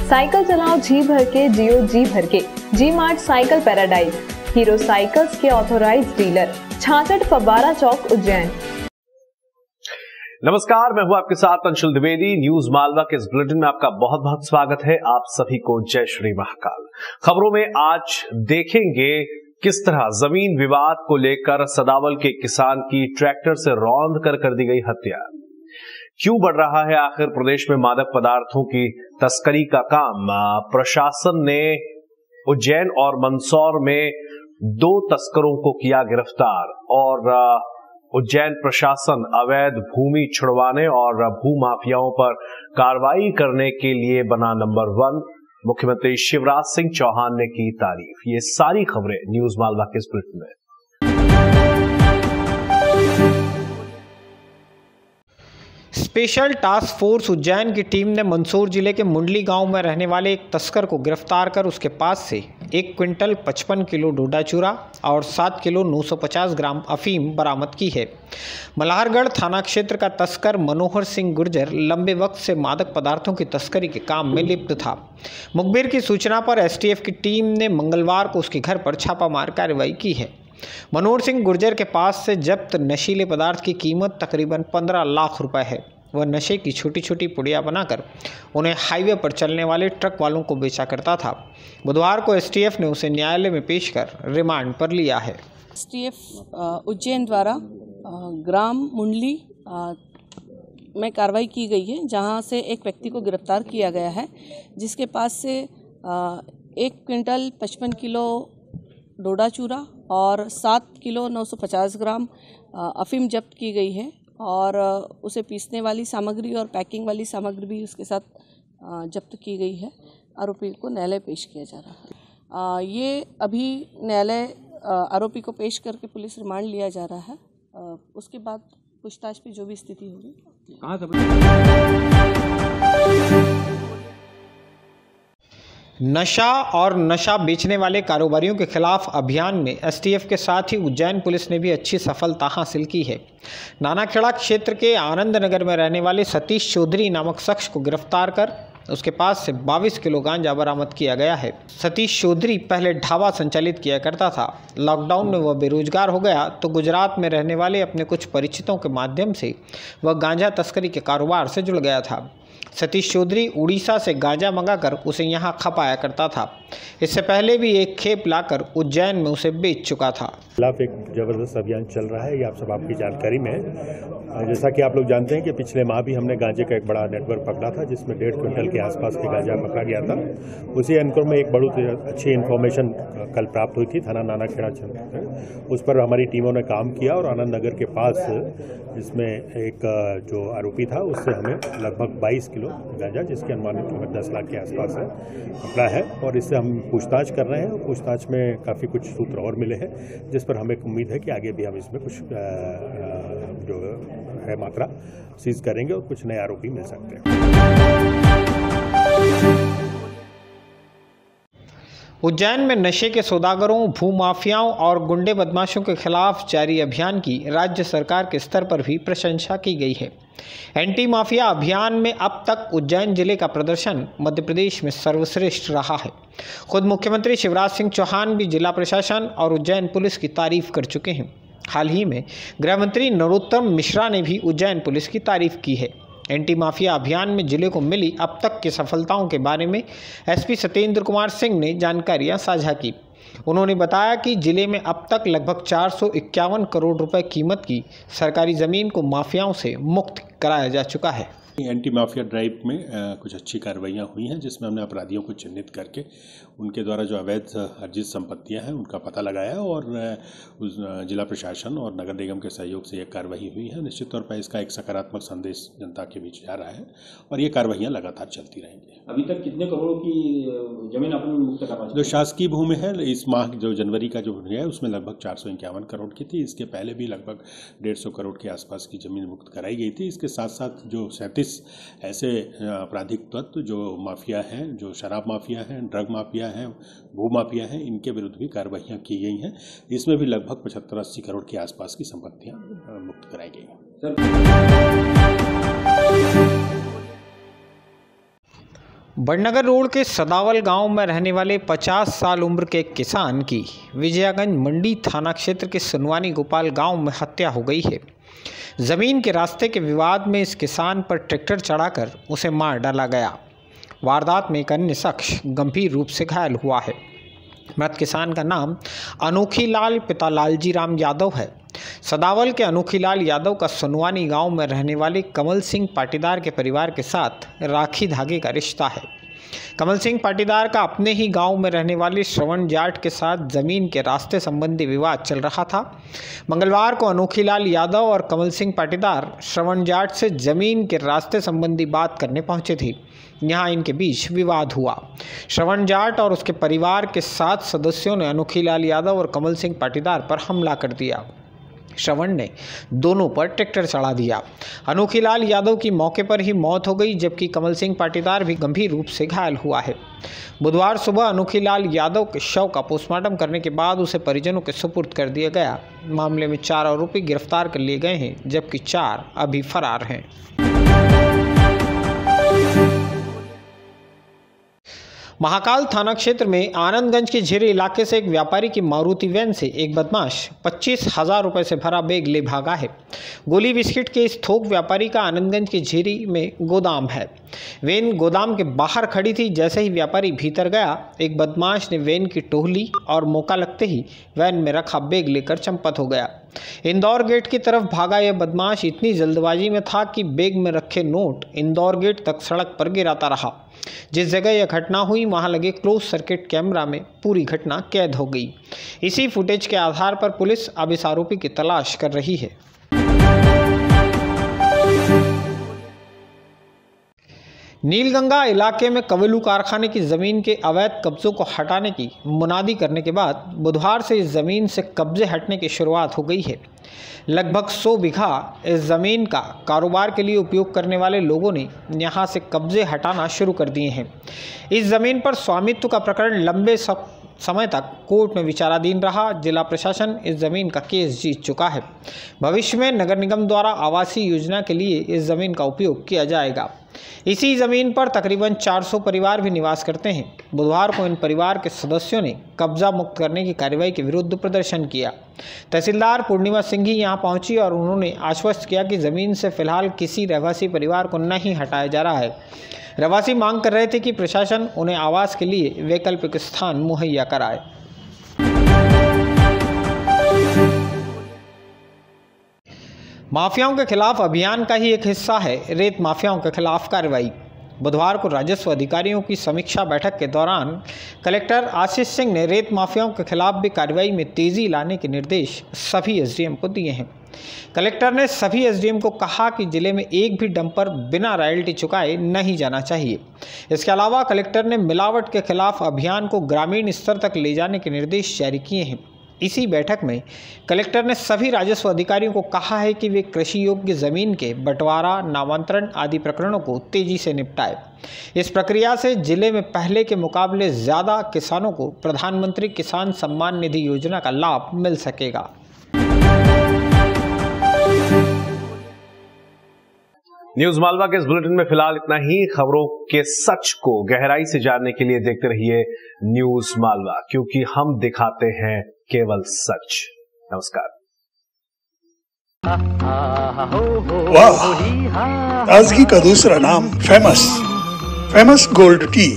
Cycle चलाओ जी भर के, जियो जी भर के। G Mart Cycle Paradise, Hero Cycles के ऑथोराइज्ड डीलर, 66 फब्बारा चौक, उज्जैन। नमस्कार, मैं हूं आपके साथ अंशुल द्विवेदी। न्यूज मालवा के इस बुलेटिन में आपका बहुत बहुत स्वागत है। आप सभी को जय श्री महाकाल। खबरों में आज देखेंगे किस तरह जमीन विवाद को लेकर सदावल के किसान की ट्रैक्टर से रौंद कर दी गई हत्या। क्यों बढ़ रहा है आखिर प्रदेश में मादक पदार्थों की तस्करी का काम। प्रशासन ने उज्जैन और मंदसौर में 2 तस्करों को किया गिरफ्तार और उज्जैन प्रशासन अवैध भूमि छुड़वाने और भूमाफियाओं पर कार्रवाई करने के लिए बना नंबर 1। मुख्यमंत्री शिवराज सिंह चौहान ने की तारीफ। ये सारी खबरें न्यूज मालवा के इस बुलेटिन में। स्पेशल टास्क फोर्स उज्जैन की टीम ने मंदसौर जिले के मुंडली गांव में रहने वाले एक तस्कर को गिरफ्तार कर उसके पास से 1 क्विंटल 55 किलो डोडा चूरा और 7 किलो 950 ग्राम अफीम बरामद की है। मल्हारगढ़ थाना क्षेत्र का तस्कर मनोहर सिंह गुर्जर लंबे वक्त से मादक पदार्थों की तस्करी के काम में लिप्त था। मुखबिर की सूचना पर एसटीएफ की टीम ने मंगलवार को उसके घर पर छापामार कार्रवाई की है। मनोहर सिंह गुर्जर के पास से जब्त नशीले पदार्थ की कीमत तकरीबन 15 लाख रुपए है। वह नशे की छोटी छोटी पुड़िया बनाकर उन्हें हाईवे पर चलने वाले ट्रक वालों को बेचा करता था। बुधवार को एसटीएफ ने उसे न्यायालय में पेश कर रिमांड पर लिया है। एसटीएफ उज्जैन द्वारा ग्राम मुंडली में कार्रवाई की गई है, जहां से एक व्यक्ति को गिरफ्तार किया गया है, जिसके पास से 1 क्विंटल 55 किलो डोडा चूरा और 7 किलो 950 ग्राम अफीम जब्त की गई है और उसे पीसने वाली सामग्री और पैकिंग वाली सामग्री भी उसके साथ जब्त की गई है। आरोपी को न्यायालय पेश किया जा रहा है। ये अभी न्यायालय आरोपी को पेश करके पुलिस रिमांड लिया जा रहा है। उसके बाद पूछताछ पे जो भी स्थिति होगी। नशा और नशा बेचने वाले कारोबारियों के खिलाफ अभियान में एसटीएफ के साथ ही उज्जैन पुलिस ने भी अच्छी सफलता हासिल की है। नानाखेड़ा क्षेत्र के आनंद नगर में रहने वाले सतीश चौधरी नामक शख्स को गिरफ्तार कर उसके पास से 22 किलो गांजा बरामद किया गया है। सतीश चौधरी पहले ढाबा संचालित किया करता था। लॉकडाउन में वह बेरोजगार हो गया तो गुजरात में रहने वाले अपने कुछ परिचितों के माध्यम से वह गांजा तस्करी के कारोबार से जुड़ गया था। सतीश चौधरी उड़ीसा से गांजा मंगाकर उसे यहां खपाया करता था। इससे पहले भी एक खेप लाकर उज्जैन में उसे बेच चुका था। खिलाफ एक जबरदस्त अभियान चल रहा है, ये आप सब आपकी जानकारी में है। जैसा कि आप लोग जानते हैं कि पिछले माह भी हमने गांजे का एक बड़ा नेटवर्क पकड़ा था, जिसमें 1.5 क्विंटल के आसपास के गांजा पकड़ा गया था। उसी एनकोर में एक बहुत अच्छी इन्फॉर्मेशन कल प्राप्त हुई थी थाना नानाखेड़ा क्षेत्र। उस पर हमारी टीमों ने काम किया और आनंद नगर के पास इसमें एक जो आरोपी था उससे हमें लगभग 22 किलो गांजा, जिसकी अनुमानित कीमत 10 लाख के आसपास है, पकड़ा है और इससे हम पूछताछ कर रहे हैं। पूछताछ में काफ़ी कुछ सूत्र और मिले हैं, जिस पर हमें उम्मीद है कि आगे भी हम इसमें कुछ जो है मात्रा सीज करेंगे और कुछ नए आरोपी मिल सकते हैं। उज्जैन में नशे के सौदागरों, भूमाफियाओं और गुंडे बदमाशों के खिलाफ जारी अभियान की राज्य सरकार के स्तर पर भी प्रशंसा की गई है। एंटी माफिया अभियान में अब तक उज्जैन जिले का प्रदर्शन मध्य प्रदेश में सर्वश्रेष्ठ रहा है। खुद मुख्यमंत्री शिवराज सिंह चौहान भी जिला प्रशासन और उज्जैन पुलिस की तारीफ कर चुके हैं। हाल ही में गृह मंत्री नरोत्तम मिश्रा ने भी उज्जैन पुलिस की तारीफ की है। एंटी माफिया अभियान में जिले को मिली अब तक की सफलताओं के बारे में एसपी सत्येंद्र कुमार सिंह ने जानकारियां साझा की। उन्होंने बताया कि जिले में अब तक लगभग 451 करोड़ रुपए कीमत की सरकारी ज़मीन को माफियाओं से मुक्त कराया जा चुका है। एंटी माफिया ड्राइव में कुछ अच्छी कार्रवाइयाँ हुई हैं, जिसमें हमने अपराधियों को चिन्हित करके उनके द्वारा जो अवैध अर्जित संपत्तियां हैं उनका पता लगाया और उस जिला प्रशासन और नगर निगम के सहयोग से ये कार्रवाई हुई है। निश्चित तौर पर इसका एक सकारात्मक संदेश जनता के बीच जा रहा है और ये कार्रवाइयाँ लगातार चलती रहेंगी। अभी तक कितने करोड़ों की जमीन आपने मुक्त करा? जो शासकीय भूमि है इस माह जो जनवरी का जो है उसमें लगभग 451 करोड़ की थी। इसके पहले भी लगभग 150 करोड़ के आसपास की जमीन मुक्त कराई गई थी। इसके साथ साथ जो 37 ऐसे आपराधिक तत्व जो माफिया हैं, जो शराब माफिया हैं, ड्रग माफिया हैं, भू माफिया हैं, इनके विरुद्ध भी कार्रवाइयाँ की गई हैं। इसमें भी लगभग 75-80 करोड़ के आसपास की संपत्तियाँ मुक्त कराई गई हैं। बड़नगर रोड के सदावल गांव में रहने वाले 50 साल उम्र के एक किसान की विजयागंज मंडी थाना क्षेत्र के सुनवानी गोपाल गांव में हत्या हो गई है। ज़मीन के रास्ते के विवाद में इस किसान पर ट्रैक्टर चढ़ाकर उसे मार डाला गया। वारदात में एक अन्य शख्स गंभीर रूप से घायल हुआ है। मृत किसान का नाम अनोखीलाल पिता लालजी राम यादव है। सदावल के अनोखीलाल यादव का सुनवानी गांव में रहने वाले कमल सिंह पाटीदार के परिवार के साथ राखी धागे का रिश्ता है। कमल सिंह पाटीदार का अपने ही गांव में रहने वाले श्रवण जाट के साथ जमीन के रास्ते संबंधी विवाद चल रहा था। मंगलवार को अनोखीलाल यादव और कमल सिंह पाटीदार श्रवण जाट से जमीन के रास्ते संबंधी बात करने पहुंचे थे। यहां इनके बीच विवाद हुआ। श्रवण जाट और उसके परिवार के 7 सदस्यों ने अनोखीलाल यादव और कमल सिंह पाटीदार पर हमला कर दिया। श्रवण ने दोनों पर ट्रैक्टर चढ़ा दिया। अनोखीलाल यादव की मौके पर ही मौत हो गई, जबकि कमल सिंह पाटीदार भी गंभीर रूप से घायल हुआ है। बुधवार सुबह अनोखीलाल यादव के शव का पोस्टमार्टम करने के बाद उसे परिजनों के सुपुर्द कर दिया गया। मामले में 4 आरोपी गिरफ्तार कर लिए गए हैं, जबकि 4 अभी फरार हैं। महाकाल थाना क्षेत्र में आनंदगंज के झीरे इलाके से एक व्यापारी की मारुति वैन से एक बदमाश 25,000 रुपये से भरा बैग ले भागा है। गोली बिस्किट के इस थोक व्यापारी का आनंदगंज के झीरी में गोदाम है। वैन गोदाम के बाहर खड़ी थी। जैसे ही व्यापारी भीतर गया, एक बदमाश ने वैन की टोह ली और मौका लगते ही वैन में रखा बैग लेकर चंपत हो गया। इंदौर गेट की तरफ भागा यह बदमाश इतनी जल्दबाजी में था कि बैग में रखे नोट इंदौर गेट तक सड़क पर गिराता रहा। जिस जगह यह घटना हुई वहां लगे क्लोज सर्किट कैमरा में पूरी घटना कैद हो गई। इसी फुटेज के आधार पर पुलिस अब इस आरोपी की तलाश कर रही है। नीलगंगा इलाके में कवेलू कारखाने की ज़मीन के अवैध कब्जों को हटाने की मुनादी करने के बाद बुधवार से इस ज़मीन से कब्जे हटने की शुरुआत हो गई है। लगभग 100 बीघा इस ज़मीन का कारोबार के लिए उपयोग करने वाले लोगों ने यहां से कब्जे हटाना शुरू कर दिए हैं। इस ज़मीन पर स्वामित्व का प्रकरण लंबे समय तक कोर्ट में विचाराधीन रहा। जिला प्रशासन इस ज़मीन का केस जीत चुका है। भविष्य में नगर निगम द्वारा आवासीय योजना के लिए इस ज़मीन का उपयोग किया जाएगा। इसी ज़मीन पर तकरीबन 400 परिवार भी निवास करते हैं। बुधवार को इन परिवार के सदस्यों ने कब्जा मुक्त करने की कार्रवाई के विरुद्ध प्रदर्शन किया। तहसीलदार पूर्णिमा सिंह यहां पहुंची और उन्होंने आश्वस्त किया कि ज़मीन से फिलहाल किसी रहवासी परिवार को नहीं हटाया जा रहा है। रहवासी मांग कर रहे थे कि प्रशासन उन्हें आवास के लिए वैकल्पिक स्थान मुहैया कराए। माफियाओं के खिलाफ अभियान का ही एक हिस्सा है रेत माफियाओं के खिलाफ कार्रवाई। बुधवार को राजस्व अधिकारियों की समीक्षा बैठक के दौरान कलेक्टर आशीष सिंह ने रेत माफियाओं के खिलाफ भी कार्रवाई में तेजी लाने के निर्देश सभी एसडीएम को दिए हैं। कलेक्टर ने सभी एसडीएम को कहा कि जिले में एक भी डंपर बिना रॉयल्टी चुकाए नहीं जाना चाहिए। इसके अलावा कलेक्टर ने मिलावट के खिलाफ अभियान को ग्रामीण स्तर तक ले जाने के निर्देश जारी किए हैं। इसी बैठक में कलेक्टर ने सभी राजस्व अधिकारियों को कहा है कि वे कृषि योग्य जमीन के बंटवारा, नामांतरण आदि प्रकरणों को तेजी से निपटाए। इस प्रक्रिया से जिले में पहले के मुकाबले ज़्यादा किसानों को प्रधानमंत्री किसान सम्मान निधि योजना का लाभ मिल सकेगा। न्यूज मालवा के इस बुलेटिन में फिलहाल इतना ही। खबरों के सच को गहराई से जानने के लिए देखते रहिए न्यूज मालवा, क्योंकि हम दिखाते हैं केवल सच। नमस्कार। वाह, ताजगी का दूसरा नाम फेमस गोल्ड टी।